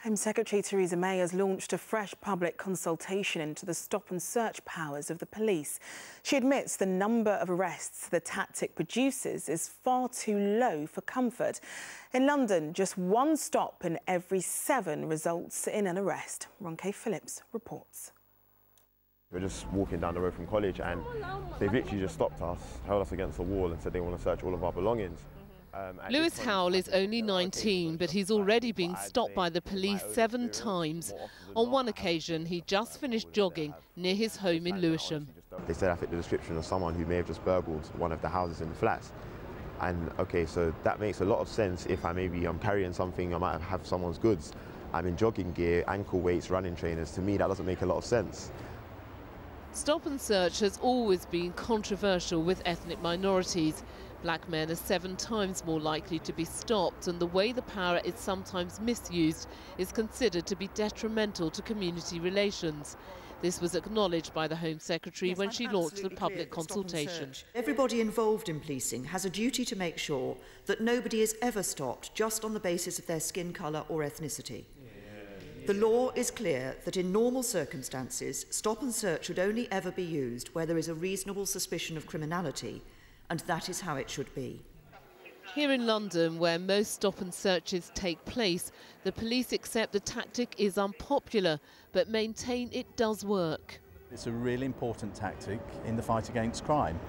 Home Secretary Theresa May has launched a fresh public consultation into the stop and search powers of the police. She admits the number of arrests the tactic produces is far too low for comfort. In London, just one stop in every 7 results in an arrest. Ronke Phillips reports. We're just walking down the road from college and they've literally just stopped us, held us against the wall and said they want to search all of our belongings. Lewis Howell is only 19, but he's already been stopped by the police 7 times. On one occasion, he just finished jogging near his home in Lewisham. They said I fit the description of someone who may have just burgled one of the houses in the flats. And okay, so that makes a lot of sense if I'm carrying something, I might have someone's goods. I'm in jogging gear, ankle weights, running trainers. To me, that doesn't make a lot of sense. Stop and search has always been controversial with ethnic minorities. Black men are 7 times more likely to be stopped, and the way the power is sometimes misused is considered to be detrimental to community relations. This was acknowledged by the Home Secretary when she launched the public consultation. Everybody involved in policing has a duty to make sure that nobody is ever stopped just on the basis of their skin colour or ethnicity. The law is clear that in normal circumstances, stop and search should only ever be used where there is a reasonable suspicion of criminality, and that is how it should be. Here in London, where most stop and searches take place, the police accept the tactic is unpopular, but maintain it does work. It's a really important tactic in the fight against crime.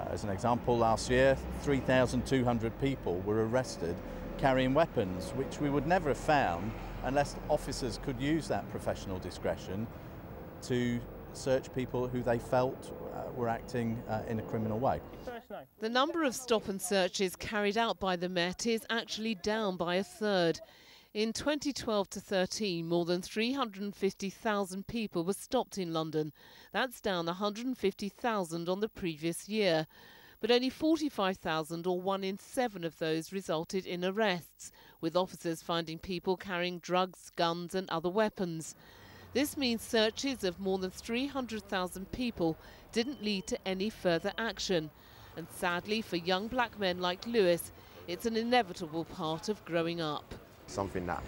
As an example, last year, 3,200 people were arrested carrying weapons, which we would never have found unless officers could use that professional discretion to search people who they felt were acting in a criminal way. The number of stop and searches carried out by the Met is actually down by 1/3. In 2012 to 13, more than 350,000 people were stopped in London. That's down 150,000 on the previous year. But only 45,000, or 1 in 7 of those, resulted in arrests, with officers finding people carrying drugs, guns and other weapons. This means searches of more than 300,000 people didn't lead to any further action. And sadly, for young black men like Lewis, it's an inevitable part of growing up. Something that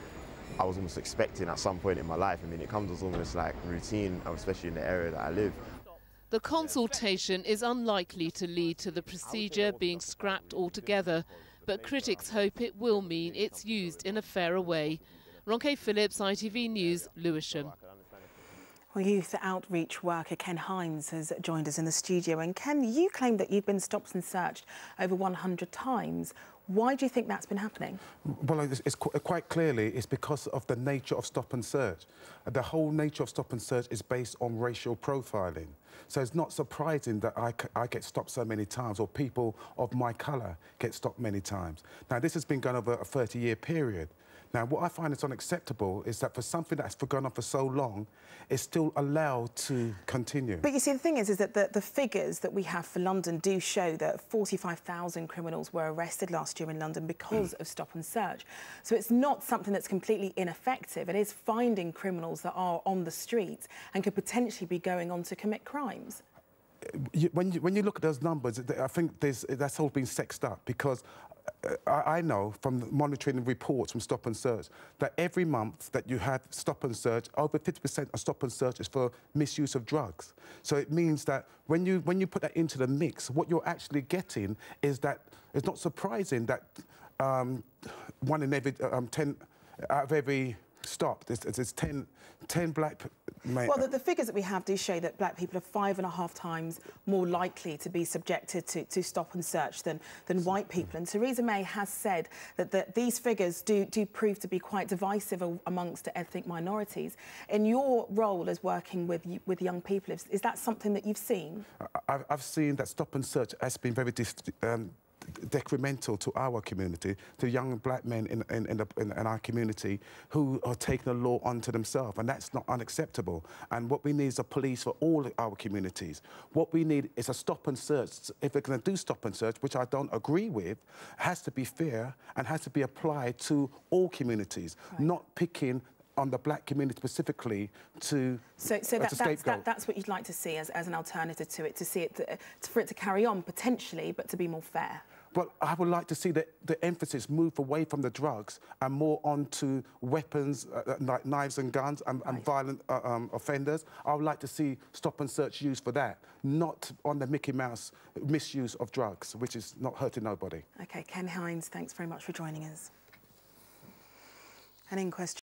I was almost expecting at some point in my life. I mean, it comes as almost like routine, especially in the area that I live. The consultation is unlikely to lead to the procedure being scrapped altogether, but critics hope it will mean it's used in a fairer way. Ronke Phillips, ITV News, Lewisham. Well, youth outreach worker Ken Himes has joined us in the studio. And Ken, you claim that you've been stopped and searched over 100 times. Why do you think that's been happening? Well, it's quite clearly it's because of the nature of stop and search. The whole nature of stop and search is based on racial profiling. So it's not surprising that I get stopped so many times, or people of my colour get stopped many times. Now, this has been going over a 30-year period. Now, what I find is unacceptable is that for something that's gone on for so long, it's still allowed to continue. But you see, the thing is that the figures that we have for London do show that 45,000 criminals were arrested last year in London because of stop and search. So it's not something that's completely ineffective. It is finding criminals that are on the streets and could potentially be going on to commit crimes. When you look at those numbers, I think that's all been sexed up, because I know from monitoring reports from stop and search that every month that you have stop and search, over 50% of stop and search is for misuse of drugs. So it means that when you put that into the mix, what you're actually getting is that it's not surprising that 1 in every 10 out of every stop, there's 10 black men. Well, the figures that we have do show that black people are 5.5 times more likely to be subjected to stop and search than white people. And Theresa May has said that these figures do prove to be quite divisive amongst the ethnic minorities. In your role as working with young people, is that something that you've seen? I've seen that stop and search has been very detrimental to our community, to young black men in our community who are taking the law onto themselves, and that's not unacceptable. And what we need is a police for all our communities. What we need is a stop and search. If we're going to do stop and search, which I don't agree with, has to be fair and has to be applied to all communities, not picking on the black community specifically to that's what you'd like to see as an alternative to it, for it to carry on potentially, but to be more fair. But I would like to see the emphasis move away from the drugs and more onto weapons, like knives and guns and violent offenders. I would like to see stop and search used for that, not on the Mickey Mouse misuse of drugs, which is not hurting nobody. OK, Ken Hines, thanks very much for joining us. An inquest